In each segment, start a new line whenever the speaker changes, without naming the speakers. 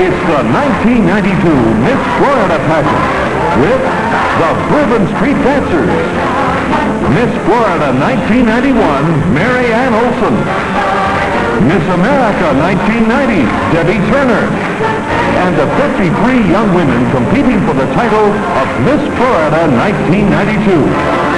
It's the 1992 Miss Florida Pageant with the Bourbon Street Dancers. Miss Florida 1991, Mary Ann Olson. Miss America 1990, Debbie Turner. And the 53 young women competing for the title of Miss Florida 1992.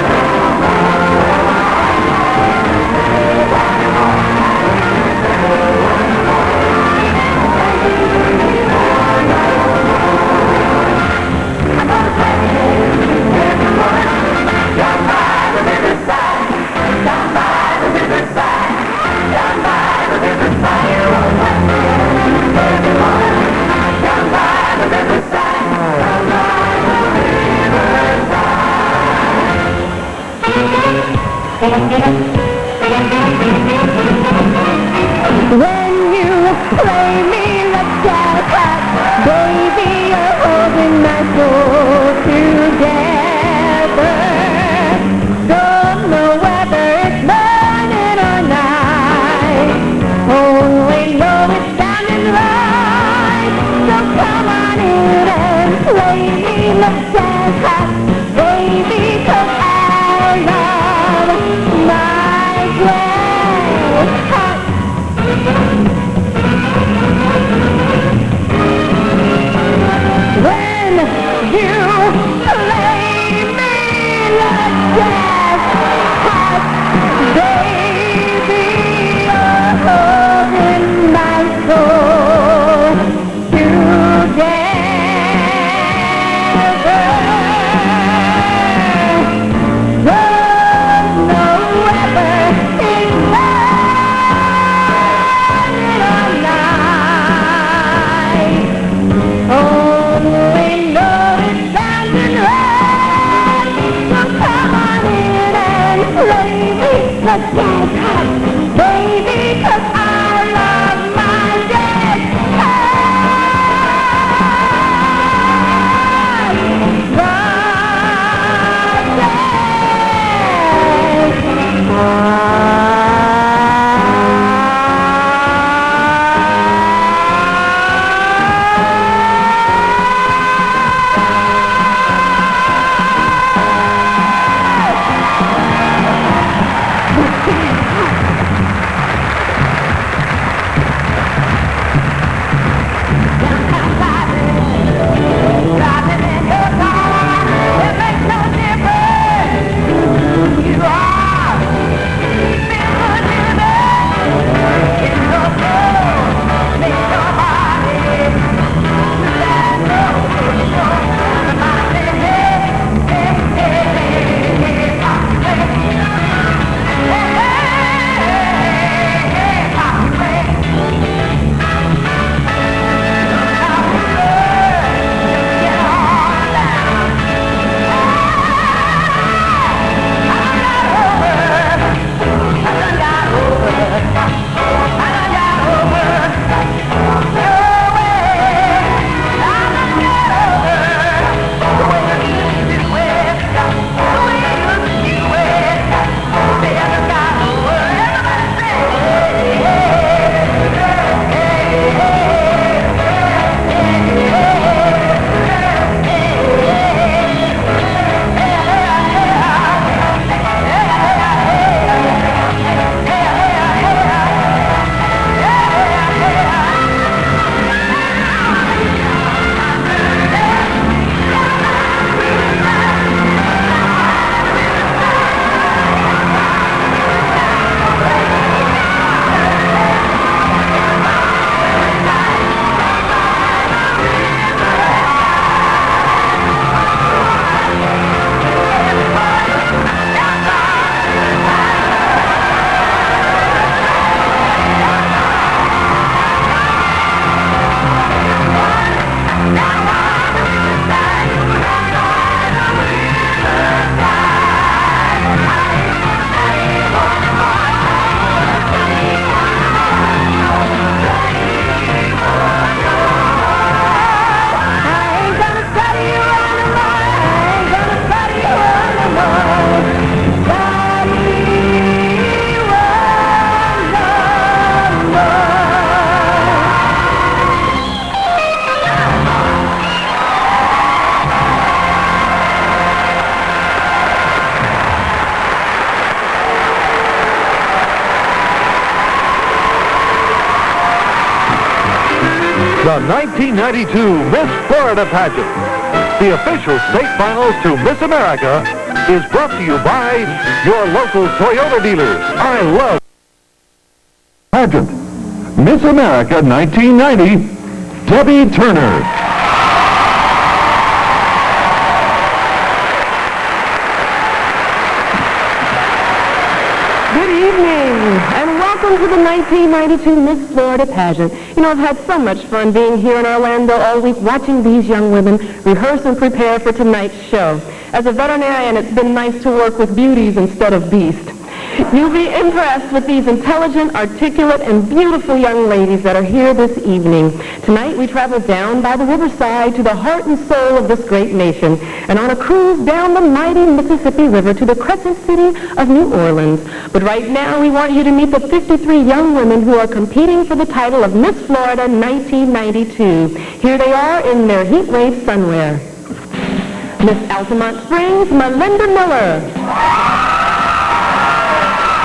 When you play me the jazz hat, baby, you're holding my soul together. Don't know whether it's morning or night, only know it's sounding right. So come on in and play me the jazz hat, baby, 'cause I love my jazz hat. When you play me like jazz hat, baby, you're holding my soul together.
The 1992 Miss Florida Pageant, the official state finals to Miss America, is brought to you by your local Toyota dealers. I love Pageant. Miss America 1990, Debbie Turner.
Good evening, and welcome to the 1992 Miss Florida Pageant. You know, I've had so much fun being here in Orlando all week watching these young women rehearse and prepare for tonight's show. As a veterinarian, it's been nice to work with beauties instead of beasts. You'll be impressed with these intelligent, articulate, and beautiful young ladies that are here this evening. Tonight, we travel down by the riverside to the heart and soul of this great nation, and on a cruise down the mighty Mississippi River to the Crescent City of New Orleans. But right now, we want you to meet the 53 young women who are competing for the title of Miss Florida 1992. Here they are in their heat wave sunwear. Miss Altamont Springs, Melinda Miller.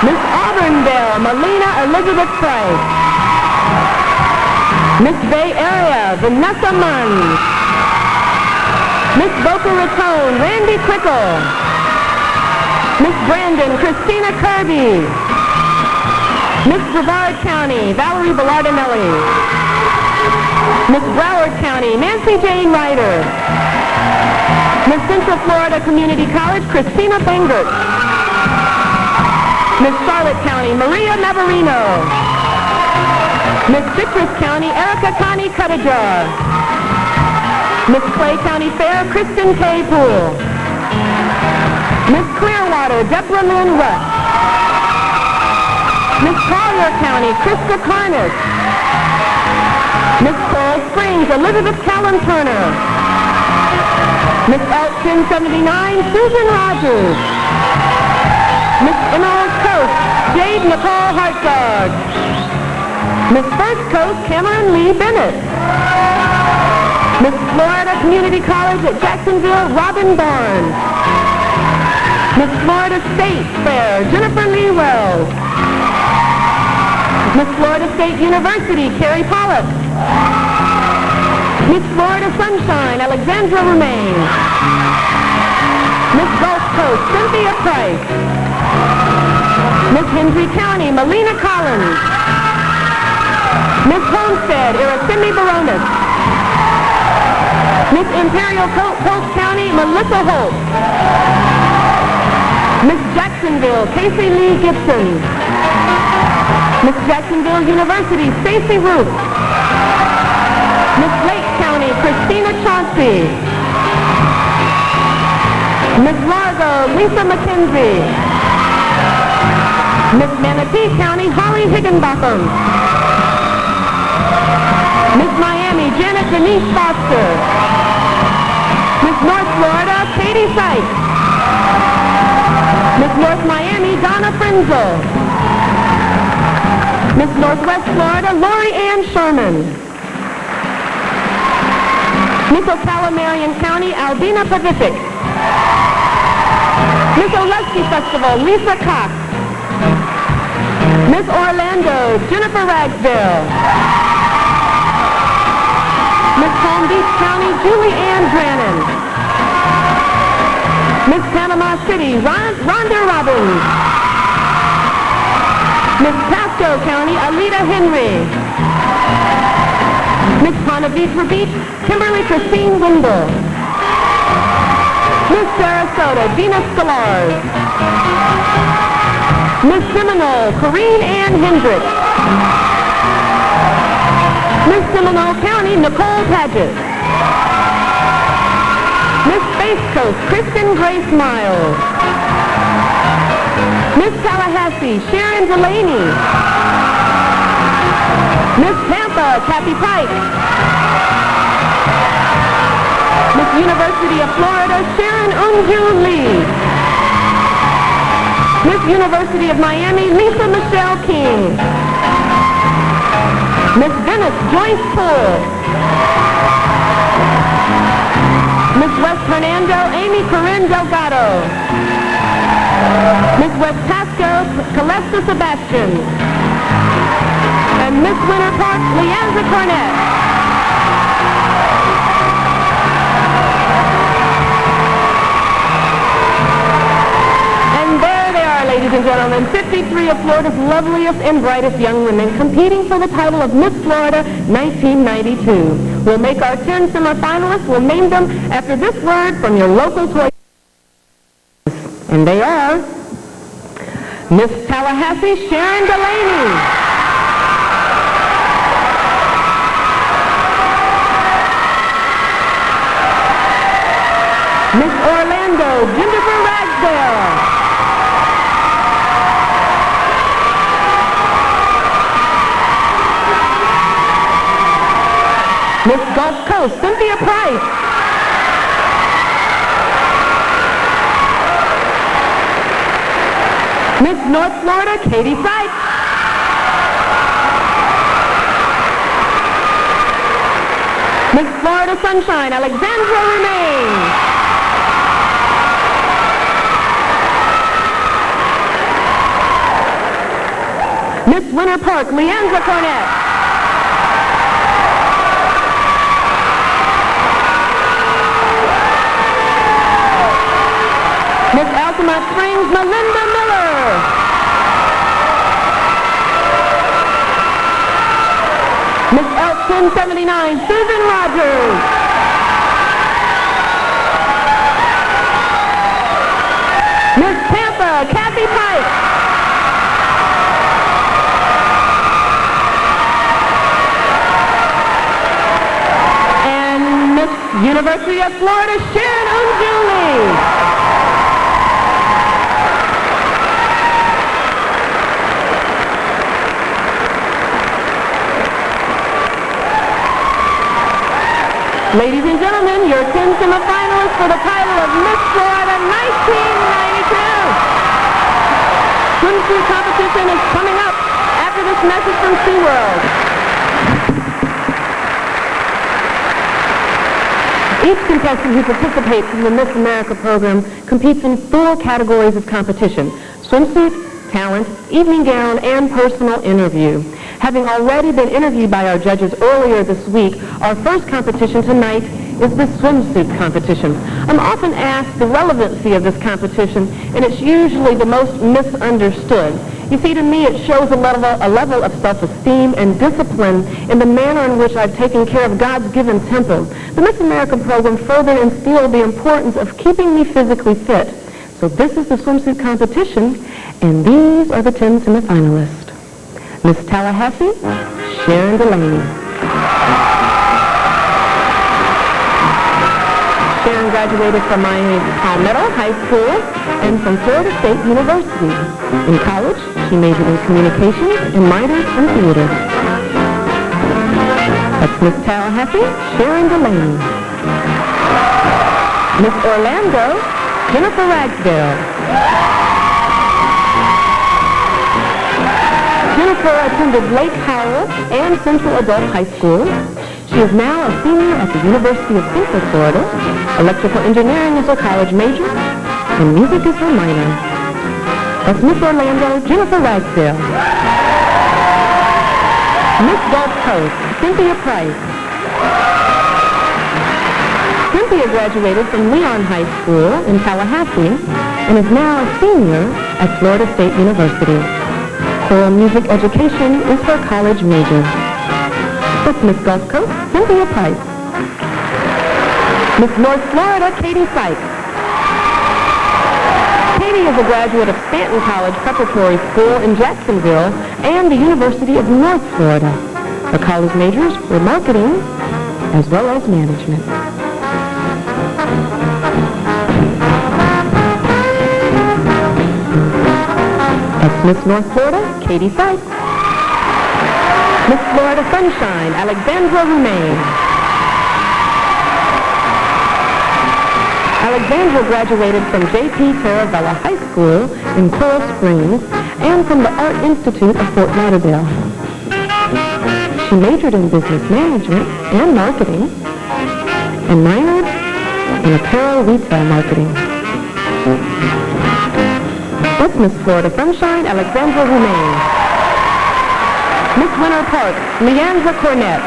Miss Auburndale, Melina Elizabeth Price. Miss Bay Area, Vanessa Munn. Miss Boca Raton, Randy Crickle. Miss Brandon, Christina Kirby. Miss Brevard County, Valerie Bellardinelli. Miss Broward County, Nancy Jane Ryder. Miss Central Florida Community College, Christina Bengert. Miss Charlotte County, Maria Navarino. Miss Citrus County, Erica Connie Cuttajar. Miss Clay County Fair, Kristen K. Poole. Miss Clearwater, Deborah Lynn Russ. Miss Collier County, Krista Carnes. Miss Coral Springs, Elizabeth Callan Turner. Miss Elk 1079, Susan Rogers. Miss Emerald Coast, Jade Nicole Hartzog. Miss First Coast, Cameron Lee Bennett. Miss Florida Community College at Jacksonville, Robin Barnes. Miss Florida State Fair, Jennifer Lee Wells. Miss Florida State University, Carrie Pollock. Miss Florida Sunshine, Alexandra Romaine. Miss Gulf Coast, Cynthia Price. Miss Hendry County, Melina Collins. Miss Homestead, Iracemi Baronis. Miss Imperial Polk County, Melissa Holt. Miss Jacksonville, Casey Lee Gibson. Miss Jacksonville University, Stacy Root. Miss Lake County, Christina Chauncey. Miss Largo, Lisa McKenzie. Miss Manatee County, Holly Higginbotham. Miss Miami, Janet Denise Foster. Miss North Florida, Katie Sykes. Miss North Miami, Donna Frenzel. Miss Northwest Florida, Lori Ann Sherman. Miss Ocala Marion County, Albina Pavitic. Miss Oleski Festival, Lisa Cox. Miss Orlando, Jennifer Ragsdale. Miss Palm Beach County, Julie Ann Drannon. Miss Panama City, Rhonda Robbins. Miss Pasco County, Alita Henry. Miss Ponte Vedra Beach, Kimberly Christine Windle. Miss Sarasota, Gina Scalars. Miss Seminole, Corrine Ann Hendricks. Miss Seminole County, Nicole Paget. Miss Space Coast, Kristen Grace Miles. Miss Tallahassee, Sharon Delaney. Miss Tampa, Kathy Pike. Miss University of Florida, Sharon Unju Lee. Miss University of Miami, Lisa Michelle King. Miss Venice, Joyce Poole. Miss West Hernando, Amy Corinne Delgado. Miss West Pasco, Calesta Sebastian. And Miss Winter Park, Leanza Cornett. gentlemen, 53 of Florida's loveliest and brightest young women competing for the title of Miss Florida 1992. We'll make our 10 semifinalists. We'll name them after this word from your local toy. And they are Miss Tallahassee, Sharon Delaney. Miss Orlando, Jennifer Ragsdale. Miss Gulf Coast, Cynthia Price. Miss North Florida, Katie Sykes. Miss Florida Sunshine, Alexandra Remain. Miss Winter Park, Leandra Cornett. Miss Altamont Springs, Melinda Miller. Miss Elk 1079, Susan Rogers. Miss Tampa, Kathy Pike. And Miss University of Florida, Sharon Unjuli. Ladies and gentlemen, your 10 semifinalists for the title of Miss Florida 1992. Swimsuit competition is coming up after this message from SeaWorld. Each contestant who participates in the Miss America program competes in 4 categories of competition: swimsuit, talent, evening gown, and personal interview. Having already been interviewed by our judges earlier this week, our first competition tonight is the swimsuit competition. I'm often asked the relevancy of this competition, and it's usually the most misunderstood. You see, to me, it shows a level of self-esteem and discipline in the manner in which I've taken care of God's given temple. The Miss America program further instilled the importance of keeping me physically fit. So this is the swimsuit competition, and these are the 10 semifinalists. Miss Tallahassee, Sharon Delaney. Sharon graduated from Palmetto High School and from Florida State University. In college, she majored in communications and minored in theater. That's Miss Tallahassee, Sharon Delaney. Miss Orlando, Jennifer Ragsdale. Jennifer attended Lake Howell and Central Adult High School. She is now a senior at the University of Central Florida. Electrical engineering is her college major, and music is her minor. That's Miss Orlando, Jennifer Ragsdale. Miss Gulf Coast, Cynthia Price. Cynthia graduated from Leon High School in Tallahassee and is now a senior at Florida State University. Choral music education is her college major. That's Miss Gulf Coast, Cynthia Price. Miss North Florida, Katie Sykes. Katie is a graduate of Stanton College Preparatory School in Jacksonville and the University of North Florida. Her college majors were marketing as well as management. That's Miss North Florida, Katie Sykes. Miss Florida Sunshine, Alexandra Remain. Alexandra graduated from J.P. Taravella High School in Coral Springs and from the Art Institute of Fort Lauderdale. She majored in business management and marketing and minored in apparel retail marketing. That's Miss Florida Sunshine, Alexandra Remain. Miss Winter Park, Leandra Cornett.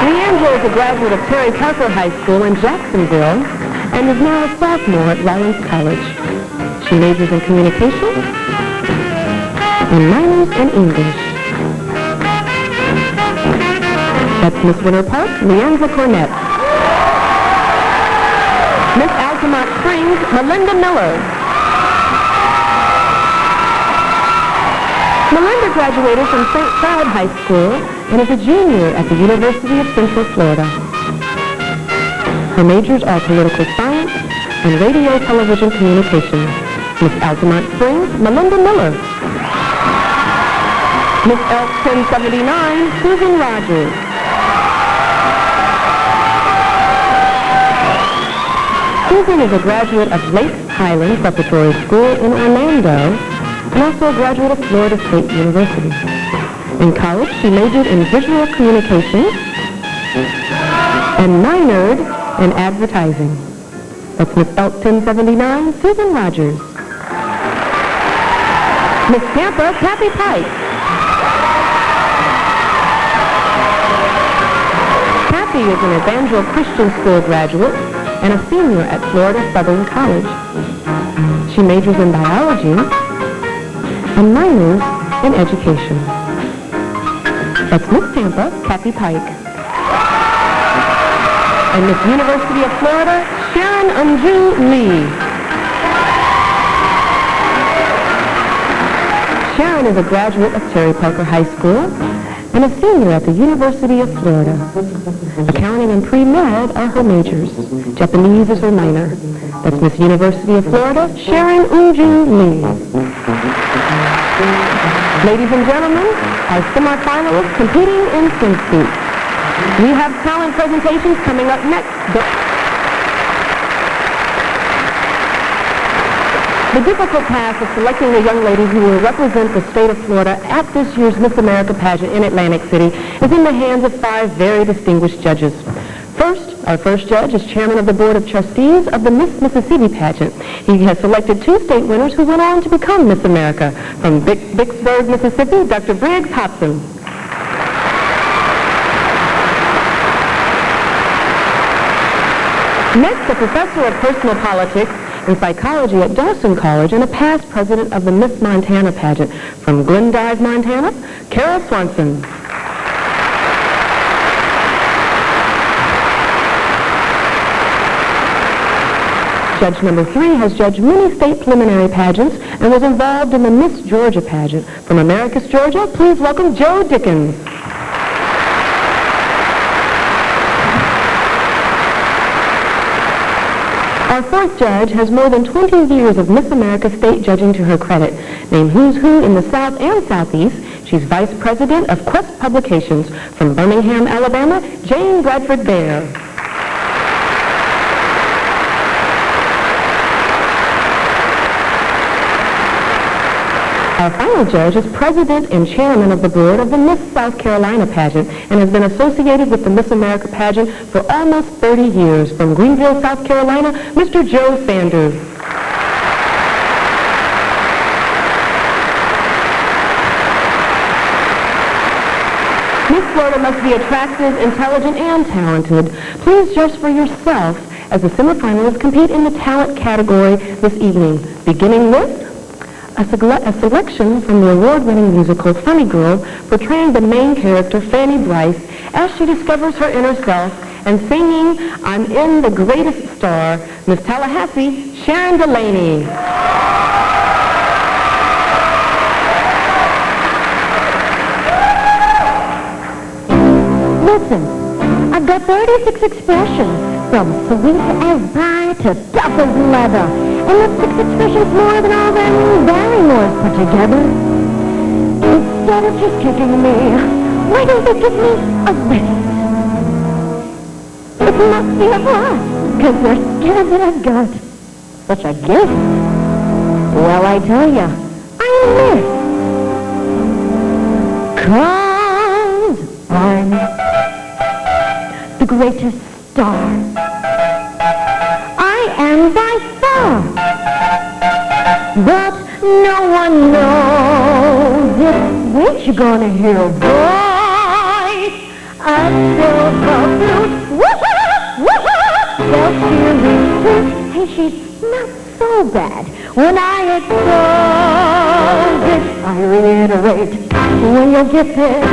Leandra is a graduate of Terry Parker High School in Jacksonville and is now a sophomore at Rollins College. She majors in communication and minors in English. That's Miss Winter Park, Leanza Cornett. Miss Altamont Springs, Melinda Miller. Melinda graduated from St. Cloud High School and is a junior at the University of Central Florida. Her majors are political science and radio television communications. Miss Altamont Springs, Melinda Miller. Miss Elk 1079, Susan Rogers. Susan is a graduate of Lake Highland Preparatory School in Orlando and also a graduate of Florida State University. In college, she majored in visual communications and minored in advertising. That's Miss Elk 1079, Susan Rogers. Miss Tampa, Kathy Pike. Kathy is an Evangel Christian School graduate and a senior at Florida Southern College. She majors in biology and minors in education. That's Miss Tampa, Kathy Pike. And Miss University of Florida, Sharon Unju Lee. Sharon is a graduate of Terry Parker High School and a senior at the University of Florida. Accounting and pre-med are her majors. Japanese is her minor. That's Miss University of Florida, Sharon Unju Lee. Ladies and gentlemen, our semifinalists competing in swimsuit. We have talent presentations coming up next. The difficult task of selecting the young ladies who will represent the state of Florida at this year's Miss America pageant in Atlantic City is in the hands of 5 very distinguished judges. First, our first judge is chairman of the Board of Trustees of the Miss Mississippi pageant. He has selected 2 state winners who went on to become Miss America. From Vicksburg, Mississippi, Dr. Briggs Hobson. Next, a professor of personal politics and psychology at Dawson College and a past president of the Miss Montana pageant. From Glendive, Montana, Carol Swanson. Judge number 3 has judged many state preliminary pageants and was involved in the Miss Georgia pageant. From Americus, Georgia, please welcome Joe Dickens. Our 4th judge has more than 20 years of Miss America state judging to her credit. Named Who's Who in the South and Southeast, she's Vice President of Quest Publications. From Birmingham, Alabama, Jane Bradford Bear. Our final judge is president and chairman of the board of the Miss South Carolina pageant and has been associated with the Miss America pageant for almost 30 years. From Greenville, South Carolina, Mr. Joe Sanders. Miss Florida must be attractive, intelligent, and talented. Please judge for yourself as the semifinalists compete in the talent category this evening, beginning with a selection from the award-winning musical Funny Girl portraying the main character, Fanny Bryce, as she discovers her inner self and singing I'm in the Greatest Star, Miss Tallahassee, Sharon Delaney.
Listen, I've got 36 expressions, from sweet as pie to tough as leather. And that's 6 expressions more than all them Barrymores put together. Instead of just kicking me, why don't they give me a lift? It must be a plus, because they're scared that I've got such a gift. Well, I tell ya, I'm Miss. 'Cause I'm the greatest star. I am by far. But no one knows it. Wait, you're gonna hear a voice. A silver flute. Woo-hoo! Woo-hoo! They'll cheer me truth, hey, she's not so bad. When I expose it, I reiterate, when you're gifted,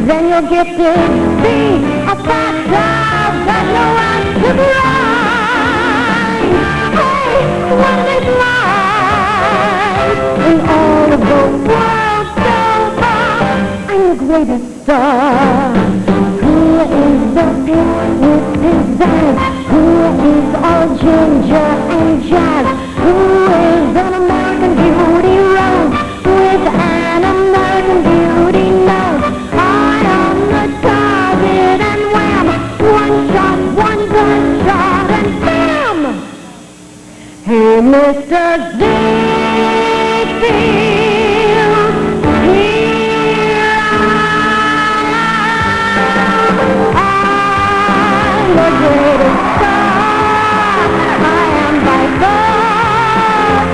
then you're gifted. Be a fat child, got no right to grind. Hey, when it's life in all of the world so far, I'm the greatest star. Who is the pig with pizzazz? Who is all ginger and jazz? Who is an American beauty rose with an American beauty nose? I am the target and wham! One shot, one gunshot and bam! Hey, Mr. Ziegfeld, here I'm the greatest star. I am by far.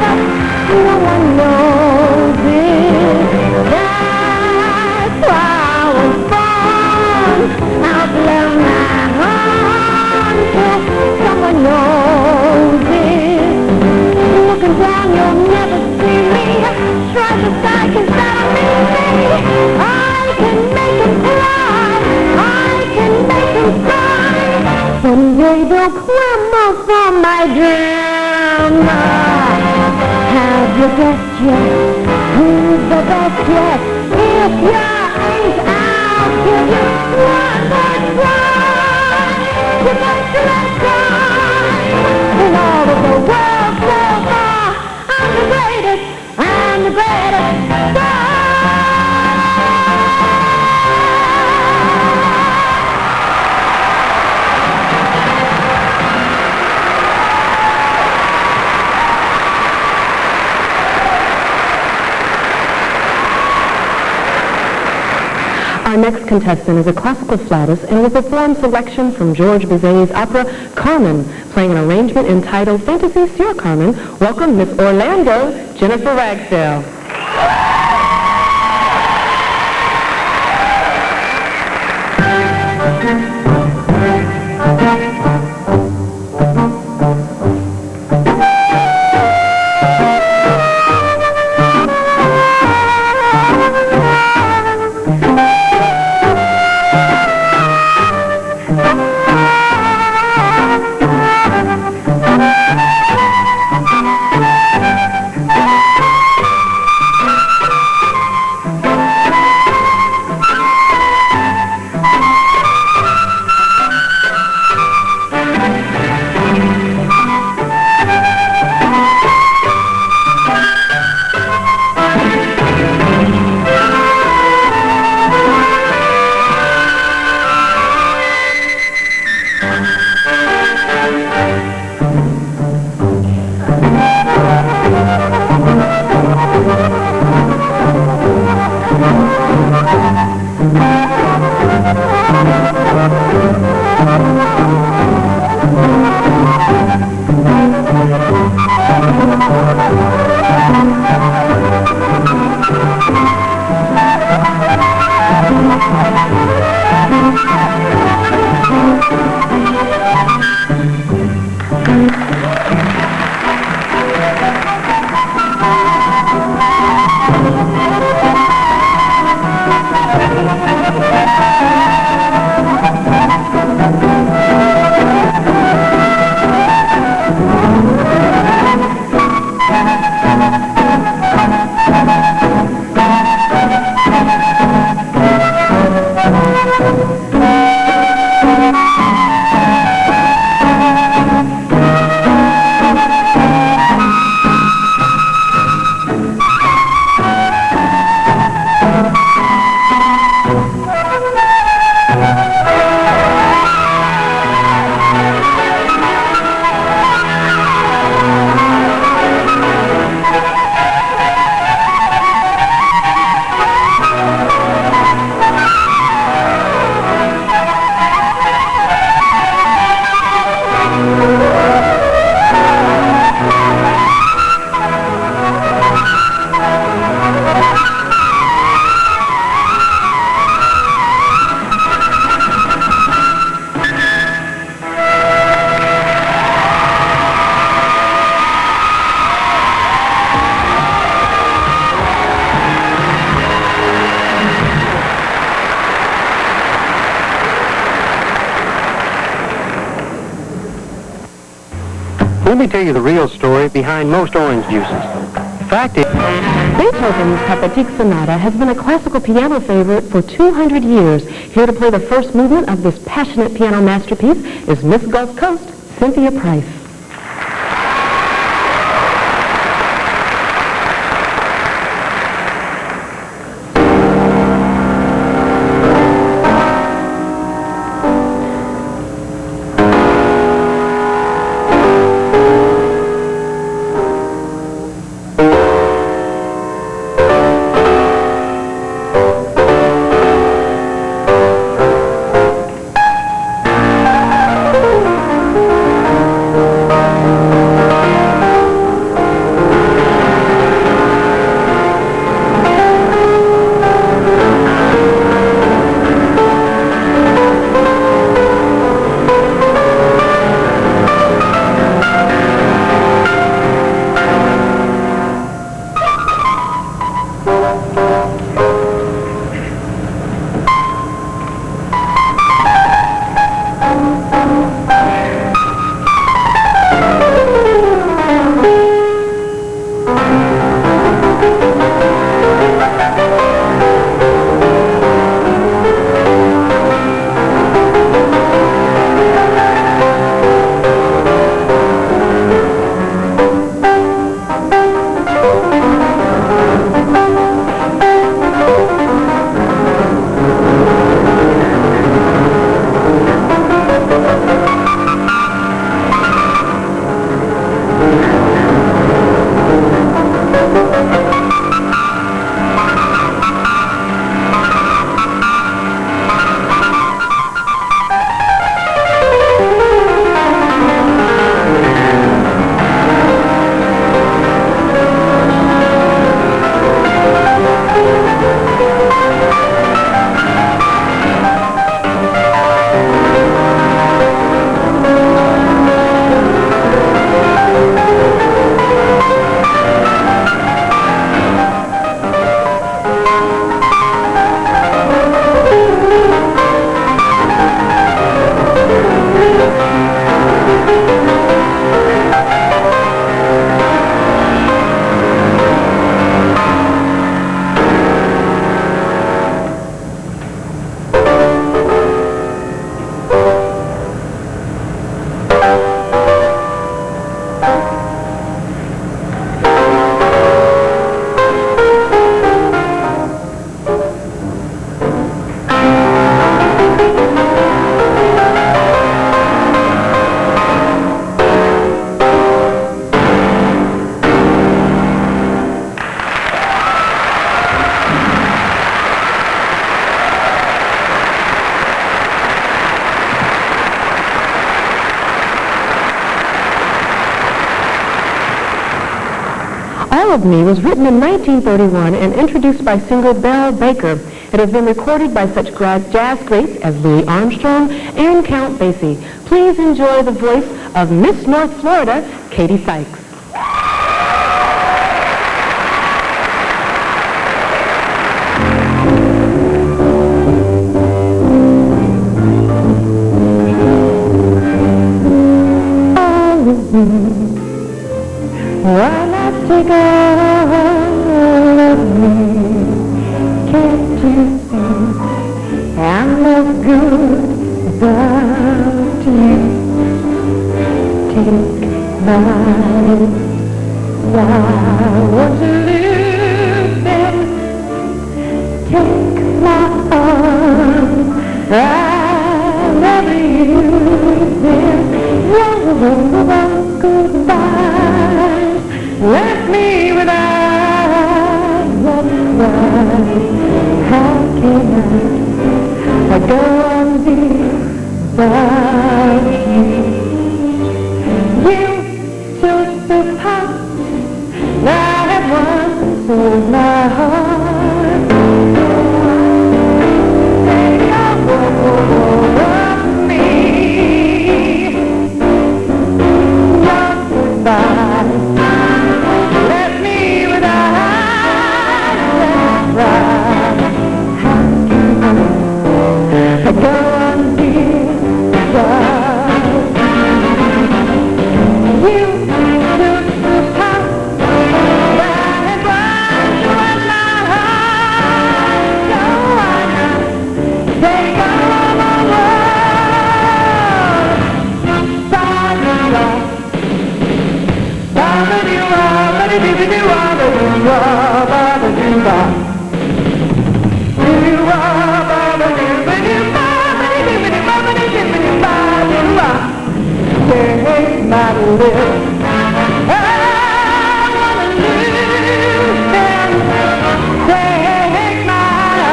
No one knows it. That's why I was born. I'll blow my horn till someone knows it. Looking down, you'll never see me. Try to side, 'cause that'll mean me. I can make them cry. I can make them cry. Someday they'll clamor for my drama. Have you guessed yet? Who's the best yet? If you ain't, I'll give you one more try. You must try. In all of the world so far, I'm the greatest star.
Our next contestant is a classical flautist and will perform selection from George Bizet's opera Carmen, playing an arrangement entitled Fantasy sur Carmen. Welcome, Miss Orlando Jennifer Ragsdale.
Let me tell you the real story behind most orange juices. The fact is,
Beethoven's Pathetic Sonata has been a classical piano favorite for 200 years. Here to play the first movement of this passionate piano masterpiece is Miss Gulf Coast, Cynthia Price. All of Me was written in 1931 and introduced by singer Beryl Baker. It has been recorded by such jazz greats as Louis Armstrong and Count Basie. Please enjoy the voice of Miss North Florida, Katie Sykes.
Why not take all of me? Can't you see I'm no good without you? Take my hand, why won't you listen? Take my arm, I love you. Then goodbye. Left me without one cry. How can I go on without you? You took the part that at once sold my heart. Take over me. Your goodbye. I go on here without you. take all my world. Ba-da-da. Ba-da-dee-wah, ba-da-dee-dee-wah, ba-da-dee-wah, ba-da-dee-wah. Dee-wah, ba-da-dee-dee-wah, ba-da-dee-dee-wah, ba-da-dee-dee-wah. Take my lips. I wanna lose them. Take my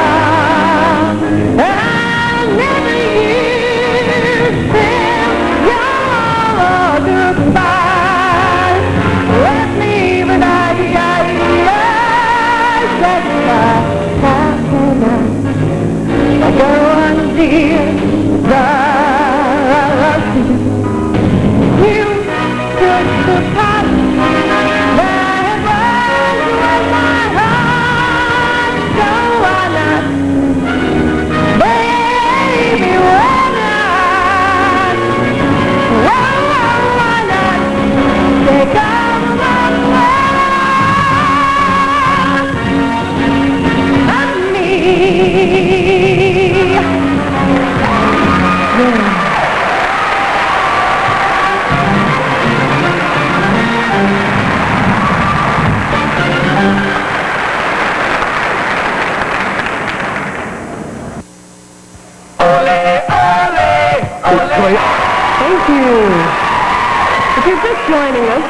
arms. I'll never use them. Your goodbye. Let me but how can I go on, dear? You took the path that was with my heart. So why not, baby, why not? Why not take all my love of me?
Thank you. If you're just joining us,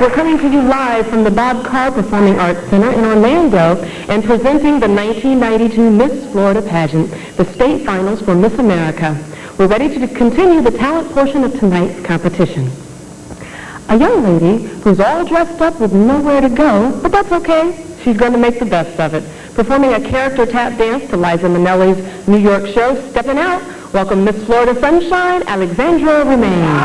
we're coming to you live from the Bob Carr Performing Arts Center in Orlando and presenting the 1992 Miss Florida Pageant, the state finals for Miss America. We're ready to continue the talent portion of tonight's competition. A young lady who's all dressed up with nowhere to go, but that's okay. She's going to make the best of it. Performing a character tap dance to Liza Minnelli's New York show, Steppin' Out, welcome Miss Florida Sunshine, Alexandra Remain.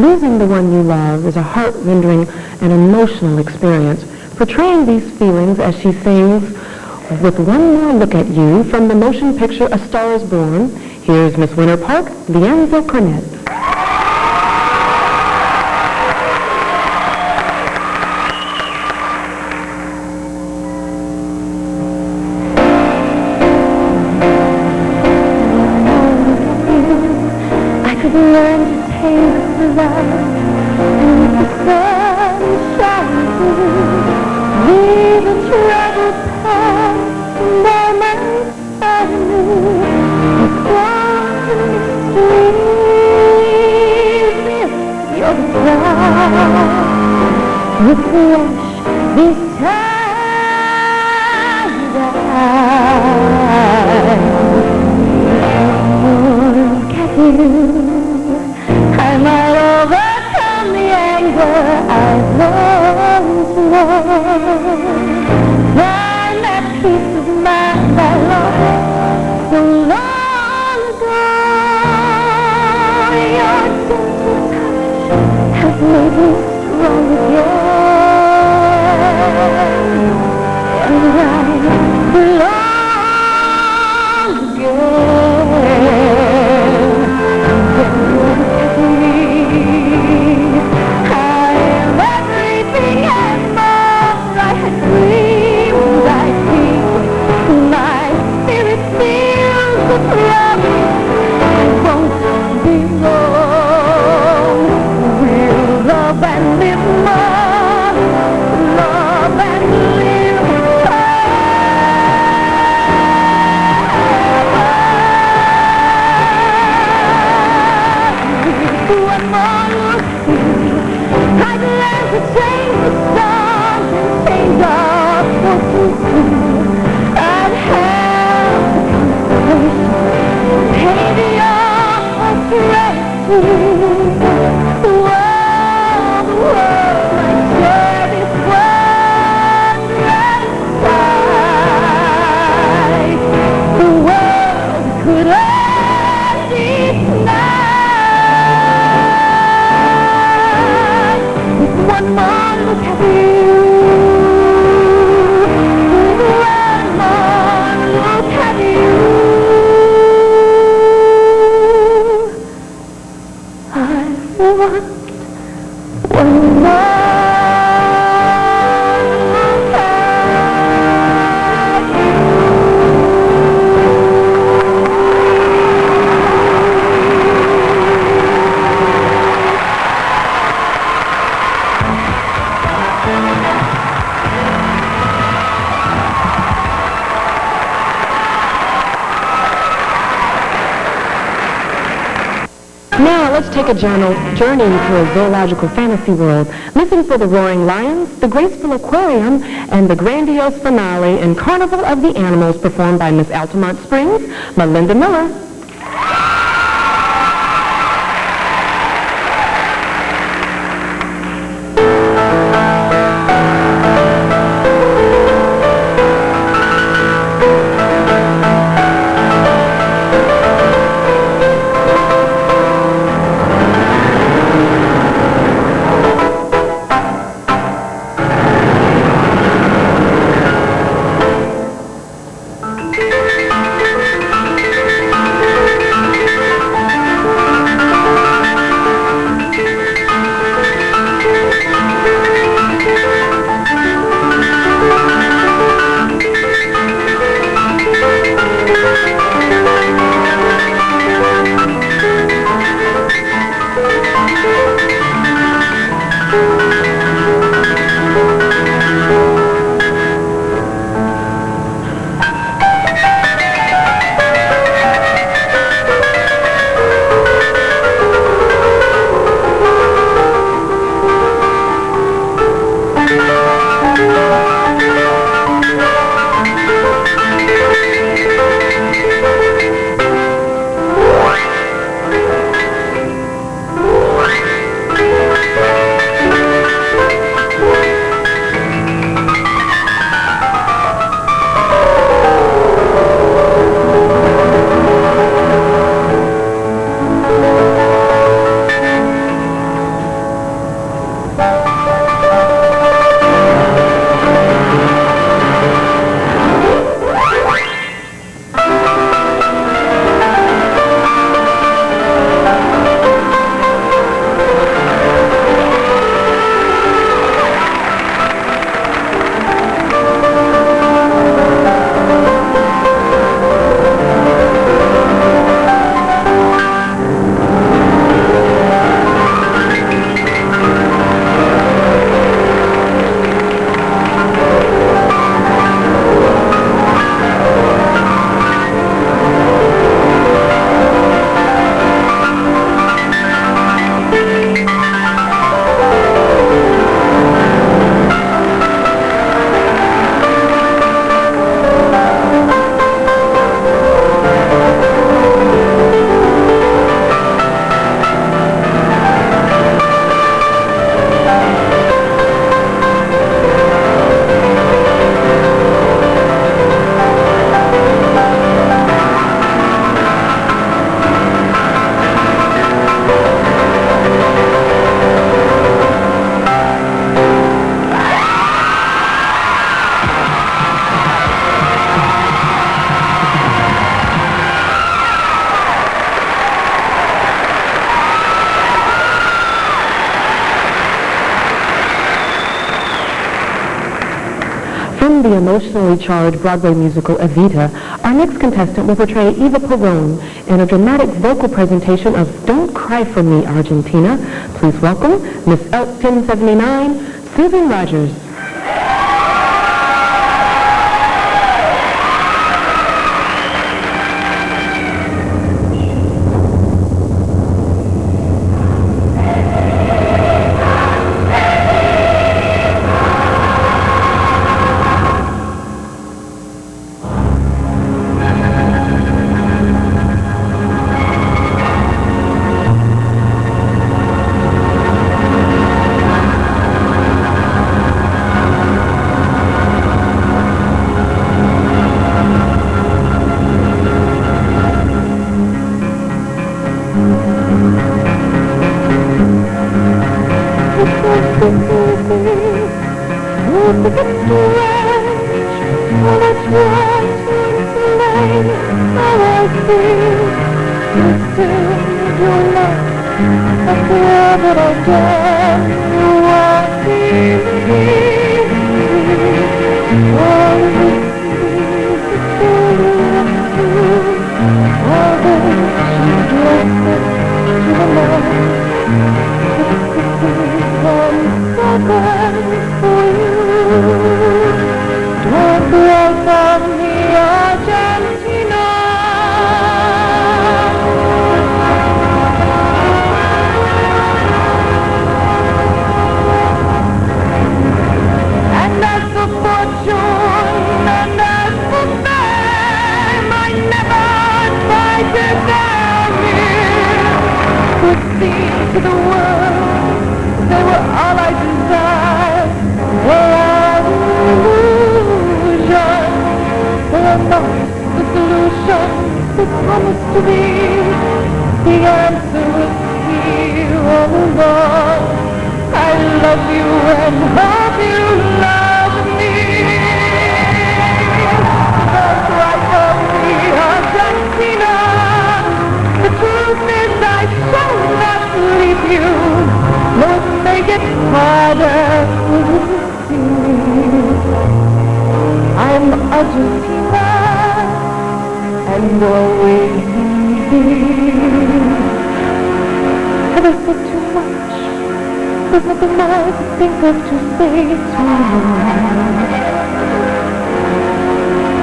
Losing the one you love is a heart-rending and emotional experience. Portraying these feelings as she sings with one more look at you from the motion picture A Star is Born, here's Miss Winter Park, Lienza Cornett.
I could learn to taste the love and the sun shines through. Leave the troubled past and all my avenue. Across the mysteries, you're the cloud with which these times look at you. I might overcome the anger I've learned to love. Find that peace of mind I lost so long ago. Your gentle touch has made me strong again. And I belong again.
Now, let's take a journey to a zoological fantasy world. Listen for the roaring lions, the graceful aquarium, and the grandiose finale in Carnival of the Animals performed by Miss Altamont Springs, Melinda Miller. emotionally charged Broadway musical Evita, our next contestant will portray Eva Perón in a dramatic vocal presentation of Don't Cry for Me, Argentina. Please welcome Miss Elk 1079, Susan Rogers.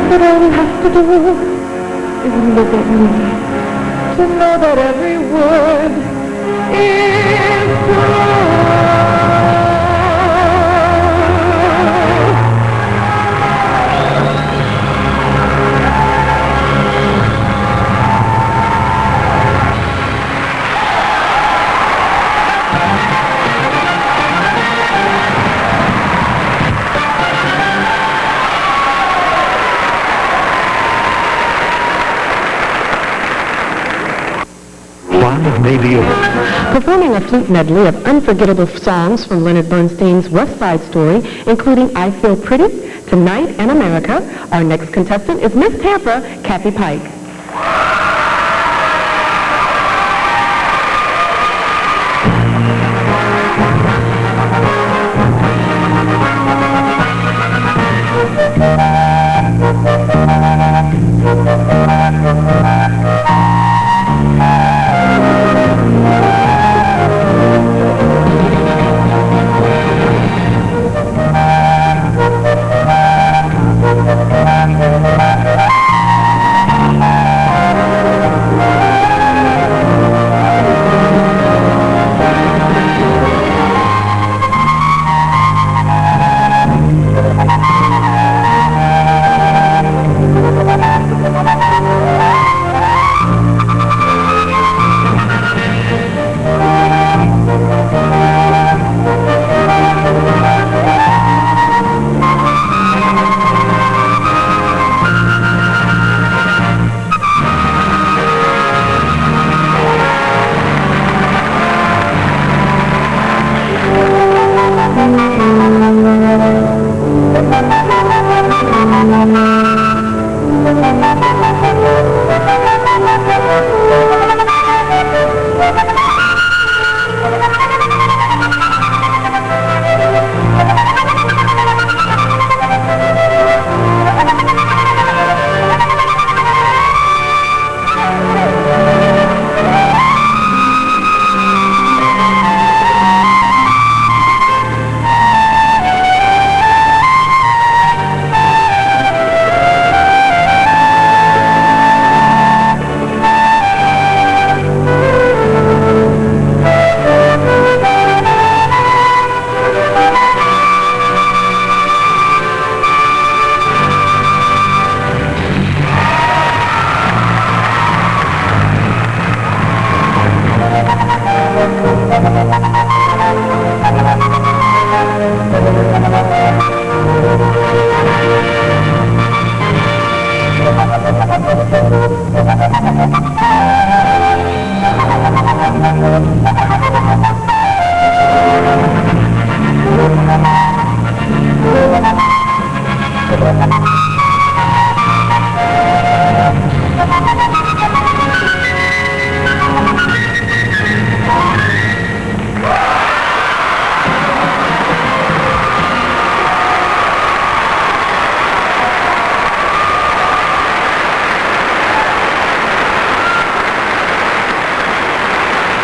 But all you have to do is look at me to know that every word is true.
Performing a flute medley of unforgettable songs from Leonard Bernstein's West Side Story, including I Feel Pretty, Tonight, and America, our next contestant is Miss Tampa, Kathy Pike.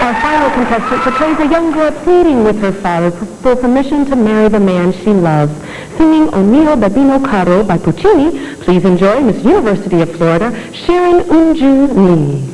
Our final contestant portrays a young girl pleading with her father for permission to marry the man she loves. Singing O mio bambino caro by Puccini, please enjoy Miss University of Florida, Sharon Unju Lee.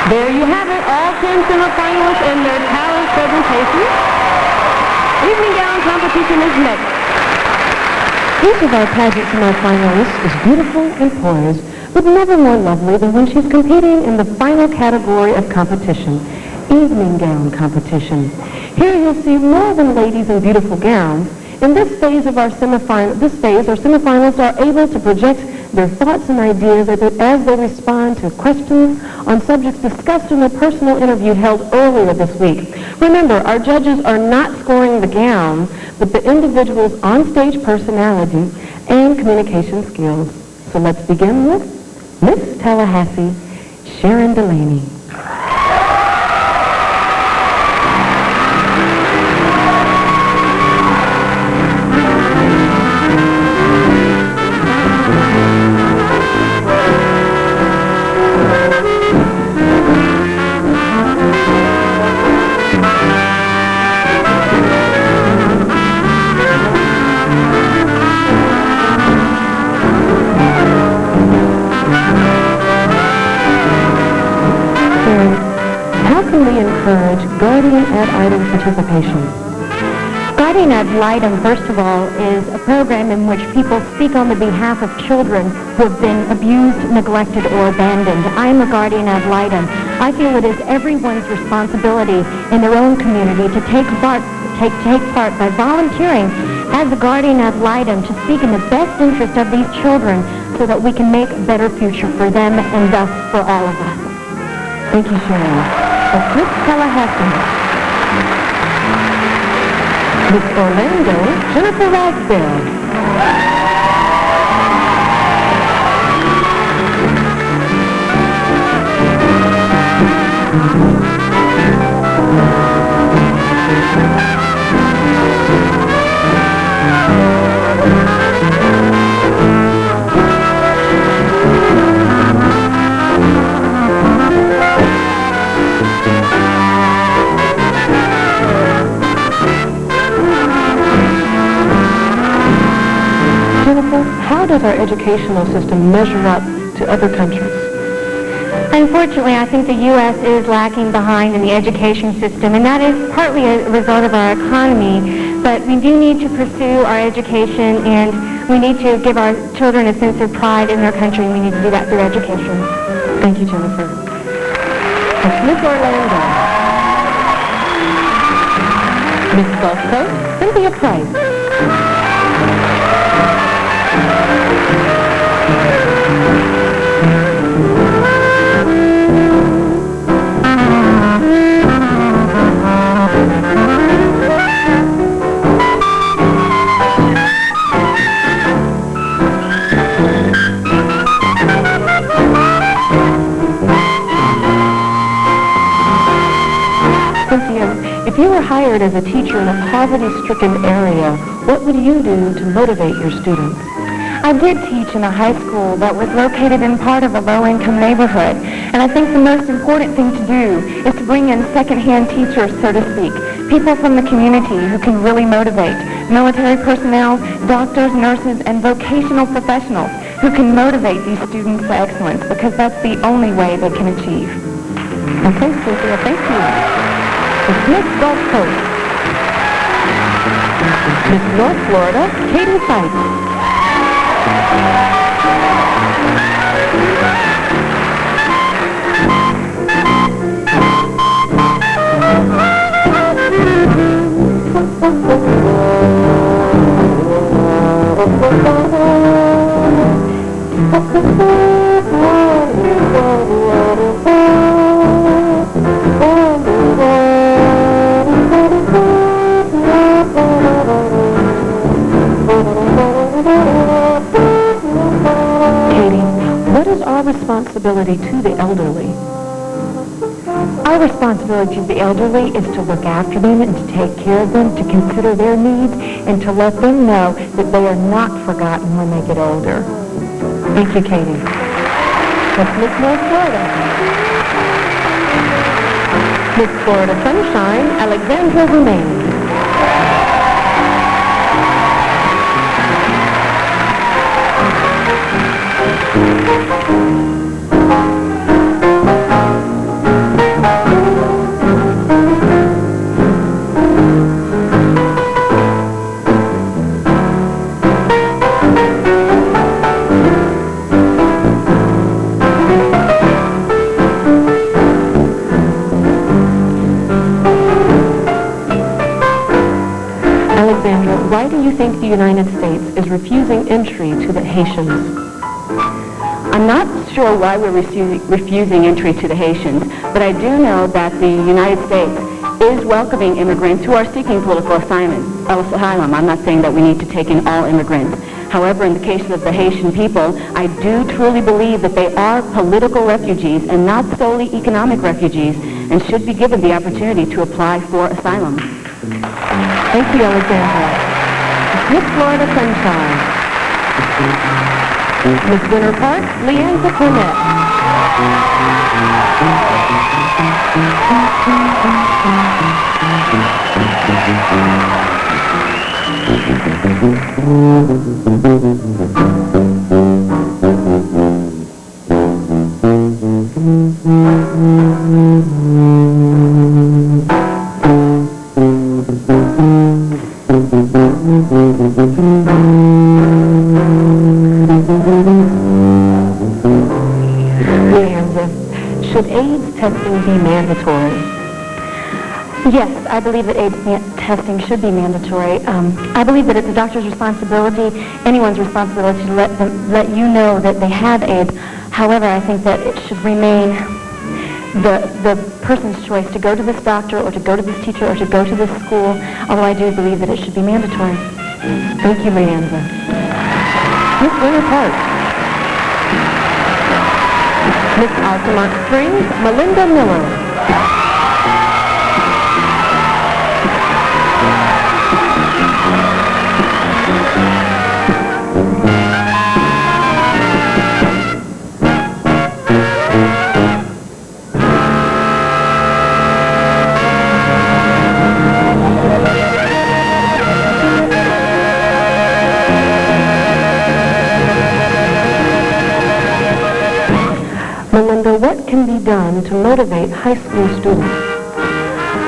There you have it, all 10 semifinalists and their talent presentations. Evening gown competition is next.
Each of our pageant semifinalists is beautiful and poised, but never more lovely than when she's competing in the final category of competition, evening gown competition. Here you'll see more than ladies in beautiful gowns. In this phase of our semifinalists are able to project their thoughts and ideas as they respond to questions on subjects discussed in a personal interview held earlier this week. Remember, our judges are not scoring the gowns, but the individual's on-stage personality and communication skills. So let's begin with Miss Tallahassee, Sharon Delaney. How can we encourage guardian ad idem participation? Guardian Ad Litem, first of all, is a program in which people speak on the behalf of children who have been abused, neglected, or abandoned. I am a Guardian Ad Litem. I feel it is everyone's responsibility in their own community to take part by volunteering as a Guardian Ad Litem to speak in the best interest of these children so that we can make a better future for them and thus for all of us.
Thank you, Sharon. Miss Tallahassee. Miss Orlando, Jennifer Ragsdale. Jennifer, how does our educational system measure up to other countries?
Unfortunately, I think the U.S. is lacking behind in the education system, and that is partly a result of our economy. But we do need to pursue our education, and we need to give our children a sense of pride in their country, and we need to do that through education.
Thank you, Jennifer. Miss Orlando. Miss Gulf Coast, Cynthia Price. If you were hired as a teacher in a poverty-stricken area, what would you do to motivate your students?
I did teach in a high school that was located in part of a low-income neighborhood, and I think the most important thing to do is to bring in second-hand teachers, so to speak, people from the community who can really motivate, military personnel, doctors, nurses, and vocational professionals who can motivate these students to excellence, because that's the only way they can achieve.
Okay, Cynthia, thank you. Miss Gulf Coast. Miss North Florida, Katie Sykes. Responsibility to the elderly.
Our responsibility to the elderly is to look after them and to take care of them, to consider their needs, and to let them know that they are not forgotten when they get older.
Thank you, Katie. That's Miss North Florida. Miss Florida Sunshine, Alexandra Romaine. Why do you think the United States is refusing entry to the Haitians?
I'm not sure why we're refusing entry to the Haitians, but I do know that the United States is welcoming immigrants who are seeking political asylum. I'm not saying that we need to take in all immigrants. However, in the case of the Haitian people, I do truly believe that they are political refugees and not solely economic refugees, and should be given the opportunity to apply for asylum.
Thank you, Alexandra. Miss Florida Sunshine. Miss Winter Park, Leanne Cornett. Leandra, should AIDS testing be mandatory?
Yes, I believe that AIDS testing should be mandatory. I believe that it's a doctor's responsibility, anyone's responsibility, to let you know that they have AIDS. However, I think that it should remain the person's choice to go to this doctor or to go to this teacher or to go to this school, although I do believe that it should be mandatory.
Thank you, Leandra. Miss Winter Park. Miss Altamont Springs, Melinda Miller. Melinda, what can be done to motivate high school students?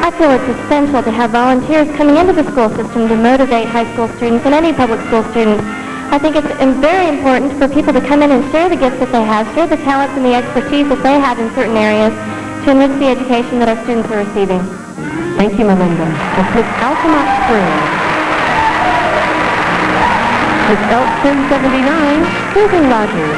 I feel it's essential to have volunteers coming into the school system to motivate high school students and any public school students. I think it's very important for people to come in and share the gifts that they have, share the talents and the expertise that they have in certain areas to enrich the education that our students are receiving.
Thank you, Melinda. Miss Altamont Springs. Miss Elk 1079, Susan Rogers.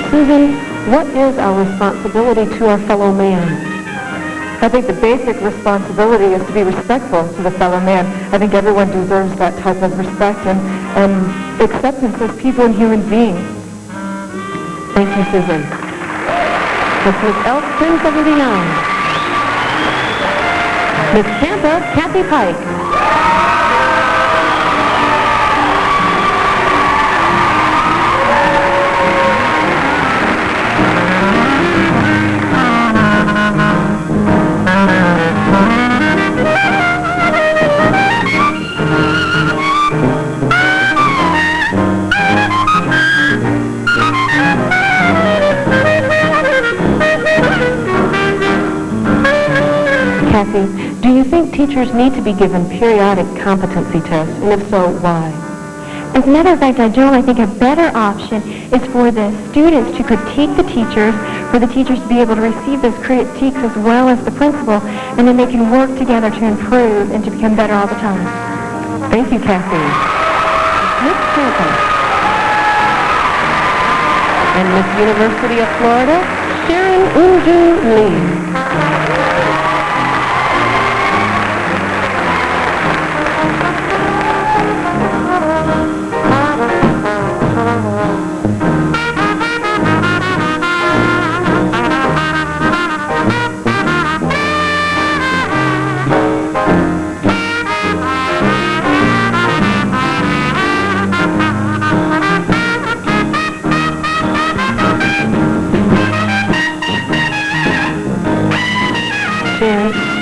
Susan, what is our responsibility to our fellow man?
I think the basic responsibility is to be respectful to the fellow man. I think everyone deserves that type of respect and acceptance as people and human beings.
Thank you, Susan. This is Elk 1079. Miss Tampa, Kathy Pike. Kathy, do you think teachers need to be given periodic competency tests? And if so, why?
As a matter of fact, I think a better option is for the students to critique the teachers, for the teachers to be able to receive those critiques as well as the principal, and then they can work together to improve and to become better all the time.
Thank you, Kathy. Miss Tampa. And Miss University of Florida, Sharon Unju Lee.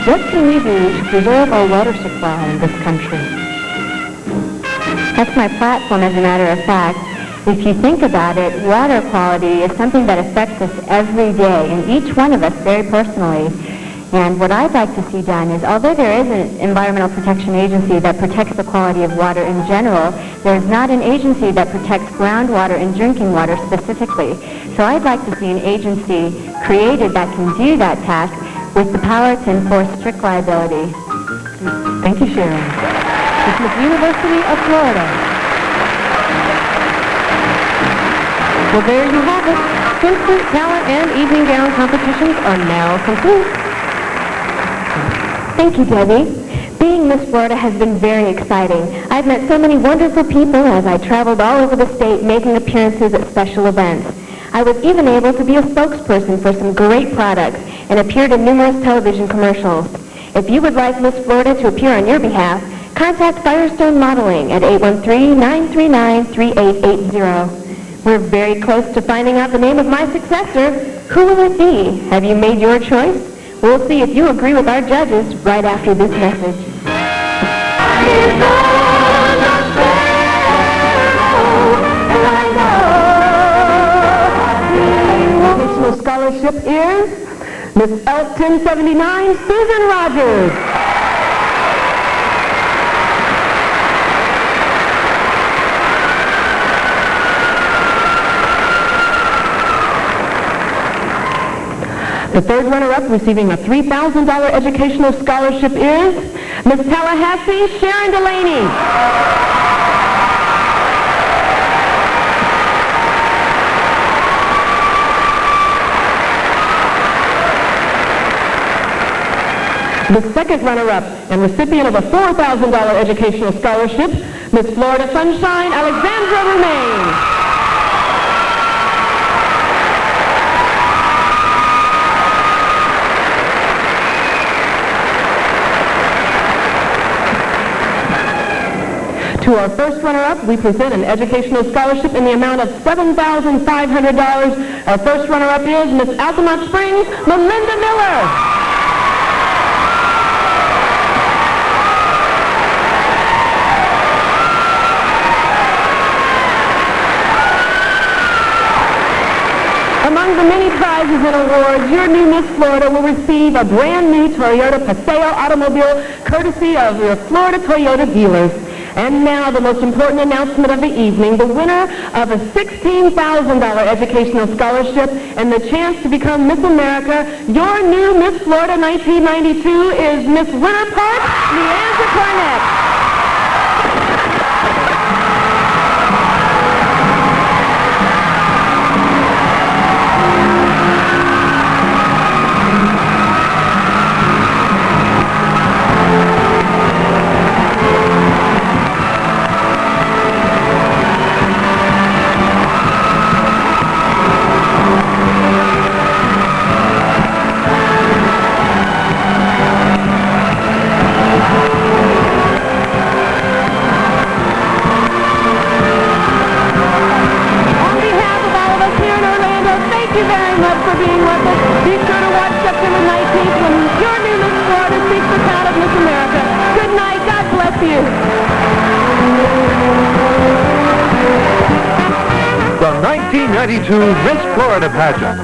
What can we do to preserve our water supply in this country?
That's my platform, as a matter of fact. If you think about it, water quality is something that affects us every day, and each one of us very personally. And what I'd like to see done is, although there is an environmental protection agency that protects the quality of water in general, there's not an agency that protects groundwater and drinking water specifically. So I'd like to see an agency created that can do that task with the power to enforce strict liability.
Thank you, Sharon. This is University of Florida. Well, there you have it. Swimsuit, talent, and evening gown competitions are now complete.
Thank you, Debbie. Being Miss Florida has been very exciting. I've met so many wonderful people as I traveled all over the state making appearances at special events. I was even able to be a spokesperson for some great products and appeared in numerous television commercials.
If you would like Miss Florida to appear on your behalf, contact Firestone Modeling at 813-939-3880. We're very close to finding out the name of my successor. Who will it be? Have you made your choice? We'll see if you agree with our judges right after this message.
National scholarship is Miss Elk 1079, Susan Rogers. The third runner-up receiving a $3,000 educational scholarship is Miss Tallahassee, Sharon Delaney. The second runner-up and recipient of a $4,000 educational scholarship, Miss Florida Sunshine, Alexandra Romaine. To our first runner-up, we present an educational scholarship in the amount of $7,500. Our first runner-up is Miss Altamont Springs, Melinda Miller. Among the many prizes and awards, your new Miss Florida will receive a brand new Toyota Paseo automobile courtesy of your Florida Toyota dealers. And now the most important announcement of the evening, the winner of a $16,000 educational scholarship and the chance to become Miss America, your new Miss Florida 1992 is Miss Winter Park, Leandra Cornett.
The 1992 Miss Florida Pageant.